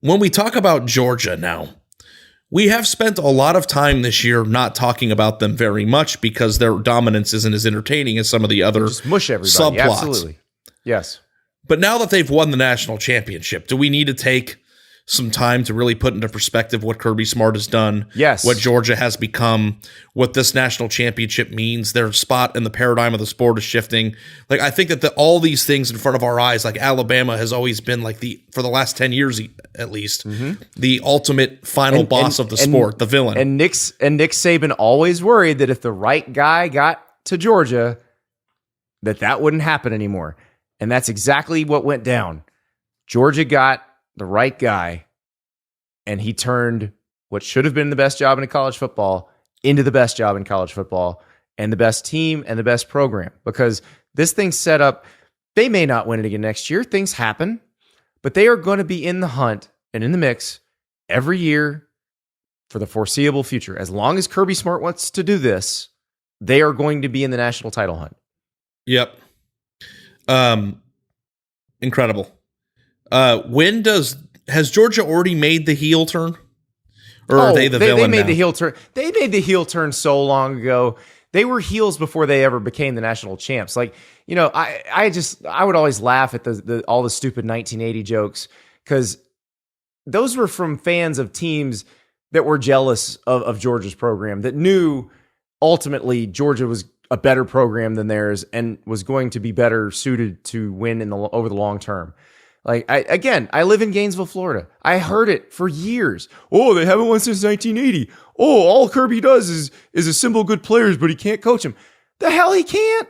when we talk about Georgia now, we have spent a lot of time this year not talking about them very much because their dominance isn't as entertaining as some of the other just mush everybody. subplots. Absolutely. Yes. But now that they've won the national championship, do we need to take some time to really put into perspective what Kirby Smart has done, Yes. what Georgia has become, what this national championship means? Their spot in the paradigm of the sport is shifting. Like, I think that all these things in front of our eyes, like Alabama has always been like for the last 10 years at least, the ultimate final boss of the sport, the villain. And Nick Saban always worried that if the right guy got to Georgia, that wouldn't happen anymore. And that's exactly what went down. Georgia got the right guy, and he turned what should have been the best job in college football into the best job in college football and the best team and the best program, because this thing's set up. They may not win it again next year. Things happen, but they are going to be in the hunt and in the mix every year for the foreseeable future. As long as Kirby Smart wants to do this, they are going to be in the national title hunt. Yep. Incredible. Has Georgia already made the heel turn? Or are they the villain made now? the heel turn. They made the heel turn so long ago. They were heels before they ever became the national champs. Like, I would always laugh at all the stupid 1980 jokes, because those were from fans of teams that were jealous of Georgia's program, that knew ultimately Georgia was a better program than theirs and was going to be better suited to win over the long term. Like, I live in Gainesville, Florida. I heard it for years. Oh, they haven't won since 1980. Oh, all Kirby does is assemble good players, but he can't coach them. The hell he can't.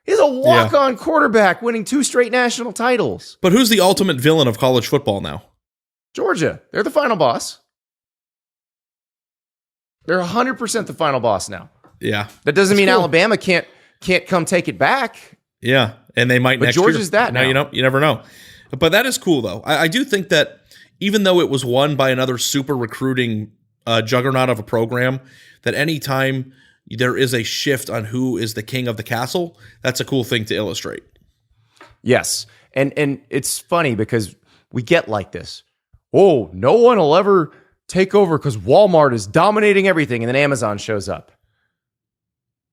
He's a walk-on quarterback winning 2 straight national titles. But who's the ultimate villain of college football now? Georgia. They're the final boss. They're 100% the final boss now. Yeah. That doesn't mean Alabama can't come take it back. Yeah, and they might next year. But Georgia's that now. You never know. But that is cool, though. I do think that even though it was won by another super recruiting juggernaut of a program, that any time there is a shift on who is the king of the castle, that's a cool thing to illustrate. Yes. And it's funny because we get like this. Oh, no one will ever take over because Walmart is dominating everything, and then Amazon shows up.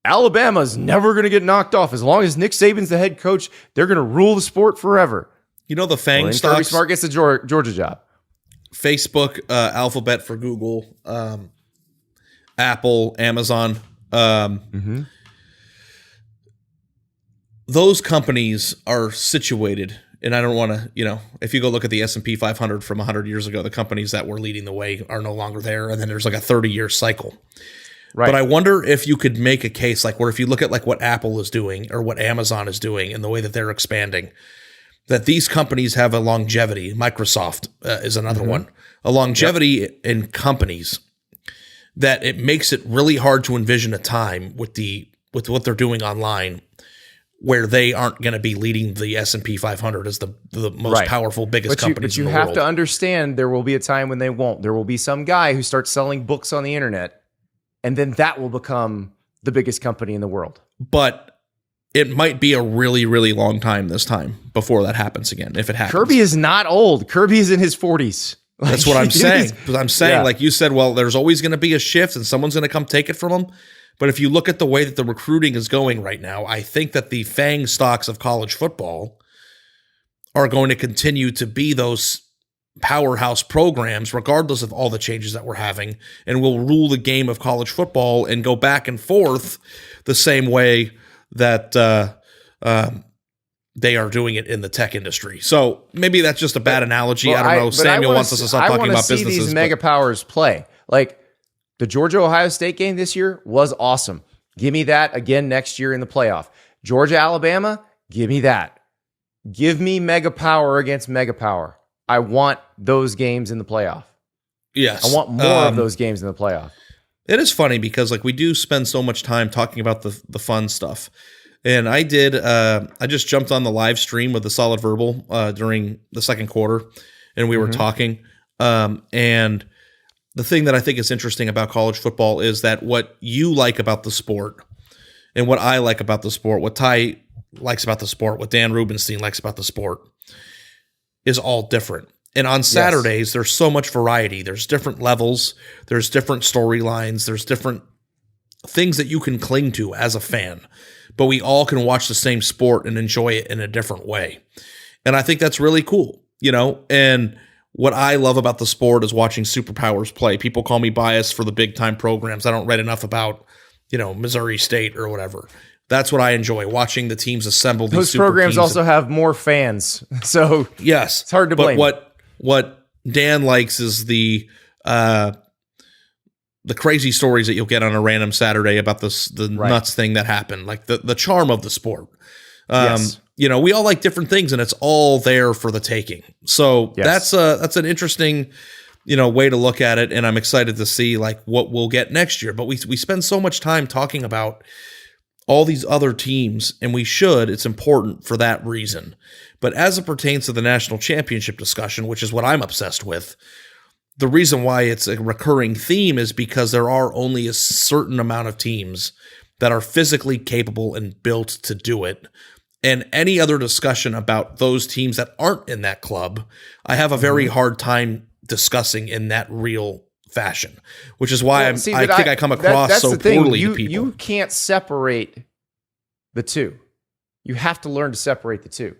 Alabama's never going to get knocked off. As long as Nick Saban's the head coach, they're going to rule the sport forever. You know the FANG stocks? Kirby Smart gets the Georgia job. Facebook, Alphabet for Google, Apple, Amazon. Those companies are situated, and I don't want to, if you go look at the S&P 500 from 100 years ago, the companies that were leading the way are no longer there, and then there's like a 30-year cycle. Right. But I wonder if you could make a case like where if you look at like what Apple is doing or what Amazon is doing and the way that they're expanding, that these companies have a longevity. Microsoft is another one. A longevity in companies that it makes it really hard to envision a time with what they're doing online where they aren't going to be leading the S&P 500 as the most powerful, biggest companies in the world. But you have to understand there will be a time when they won't. There will be some guy who starts selling books on the internet, and then that will become the biggest company in the world. But it might be a really, really long time this time before that happens again, if it happens. Kirby is not old. Kirby is in his 40s. That's what I'm saying. Because I'm saying, like you said, well, there's always going to be a shift and someone's going to come take it from them. But if you look at the way that the recruiting is going right now, I think that the FANG stocks of college football are going to continue to be those powerhouse programs, regardless of all the changes that we're having, and will rule the game of college football and go back and forth the same way that they are doing it in the tech industry. So maybe that's just a bad analogy. I don't know. Samuel wants us to stop talking about businesses. I want to see these mega powers play. Like the Georgia-Ohio State game this year was awesome. Give me that again next year in the playoff. Georgia-Alabama, give me that. Give me mega power against mega power. I want those games in the playoff. Yes. I want more of those games in the playoff. It is funny because like we do spend so much time talking about the fun stuff. And I just jumped on the live stream with the Solid Verbal during the second quarter, and we were talking. And the thing that I think is interesting about college football is that what you like about the sport and what I like about the sport, what Ty likes about the sport, what Dan Rubenstein likes about the sport is all different. And on Saturdays, there's so much variety. There's different levels. There's different storylines. There's different things that you can cling to as a fan. But we all can watch the same sport and enjoy it in a different way. And I think that's really cool, And what I love about the sport is watching superpowers play. People call me biased for the big time programs. I don't read enough about, Missouri State or whatever. That's what I enjoy, watching the teams assemble. Those programs also have more fans. So yes, it's hard to blame. But what Dan likes is the crazy stories that you'll get on a random Saturday about the nuts thing that happened, like the charm of the sport. Yes. We all like different things, and it's all there for the taking. So that's an interesting, way to look at it, and I'm excited to see like what we'll get next year. But we spend so much time talking about all these other teams, and we should. It's important for that reason. But as it pertains to the national championship discussion, which is what I'm obsessed with, the reason why it's a recurring theme is because there are only a certain amount of teams that are physically capable and built to do it. And any other discussion about those teams that aren't in that club, I have a very hard time discussing in that real fashion, which is why I think I come across so poorly to people. You can't separate the two. You have to learn to separate the two.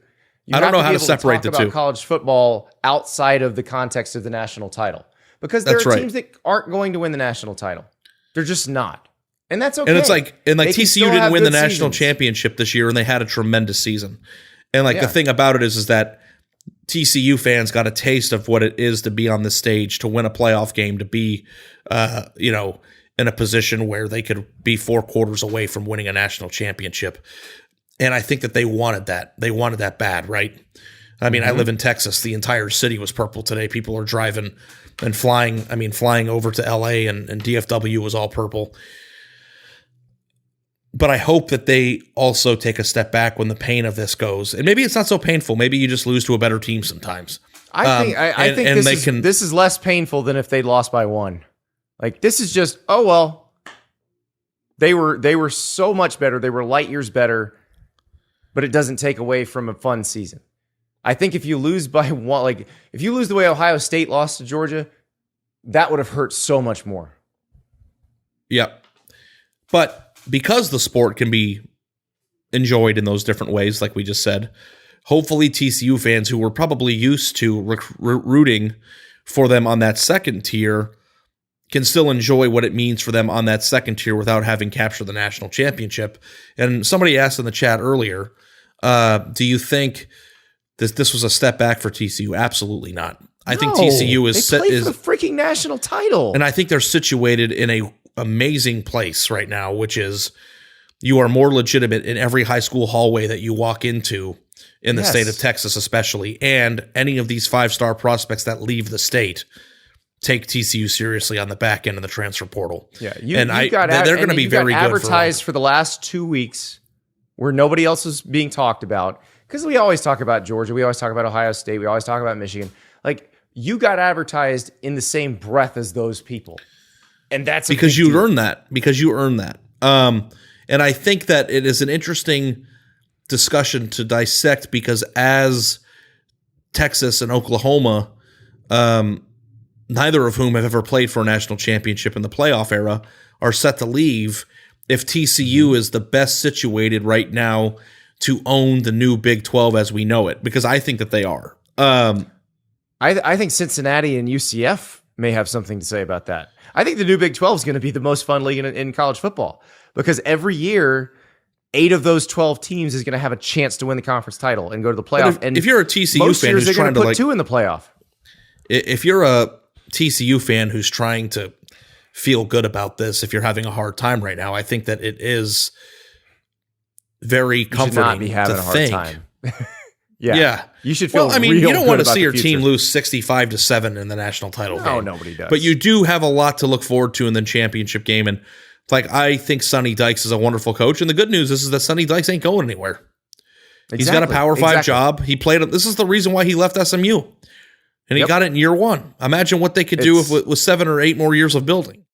I don't know how to separate the two. About college football outside of the context of the national title, because there are teams that aren't going to win the national title. They're just not. And that's okay. And it's like TCU didn't win the national championship this year, and they had a tremendous season. And the thing about it is that TCU fans got a taste of what it is to be on this stage, to win a playoff game, to be, in a position where they could be 4 quarters away from winning a national championship. And I think that they wanted that. They wanted that bad, right? I mean, I live in Texas. The entire city was purple today. People are driving and flying. I mean, flying over to LA and DFW was all purple. But I hope that they also take a step back when the pain of this goes. And maybe it's not so painful. Maybe you just lose to a better team sometimes. I think this is less painful than if they lost by 1. Like, this is just, they were so much better. They were light years better, but it doesn't take away from a fun season. I think if you lose by 1, like if you lose the way Ohio State lost to Georgia, that would have hurt so much more. Yep. But because the sport can be enjoyed in those different ways, like we just said, hopefully TCU fans who were probably used to rooting for them on that second tier can still enjoy what it means for them on that second tier without having captured the national championship. And somebody asked in the chat earlier, do you think this was a step back for TCU? Absolutely not. I think TCU is for the freaking national title. And I think they're situated in a amazing place right now, which is you are more legitimate in every high school hallway that you walk into in the state of Texas, especially. And any of these 5-star prospects that leave the state take TCU seriously on the back end of the transfer portal. Yeah, they're going to be very good. Advertised for the last 2 weeks where nobody else is being talked about, because we always talk about Georgia, we always talk about Ohio State, we always talk about Michigan. Like, you got advertised in the same breath as those people. And that's because you earned that. And I think that it is an interesting discussion to dissect, because as Texas and Oklahoma, neither of whom have ever played for a national championship in the playoff era, are set to leave, if TCU is the best situated right now to own the new Big 12 as we know it, because I think that they are. I think Cincinnati and UCF may have something to say about that. I think the new Big 12 is going to be the most fun league in college football, because every year, 8 of those 12 teams is going to have a chance to win the conference title and go to the playoff. And if you're a TCU fan who's trying to put 2 in the playoff, if you're a TCU fan who's trying to feel good about this, if you're having a hard time right now, I think that it is very comforting. You should not be having a hard time. Yeah. You should feel you don't want to see your team lose 65-7 in the national title game. No, nobody does. But you do have a lot to look forward to in the championship game. And I think Sonny Dykes is a wonderful coach. And the good news is that Sonny Dykes ain't going anywhere. Exactly. He's got a Power 5 job. He played. This is the reason why he left SMU. And he got it in year 1. Imagine what they could do with 7 or 8 more years of building.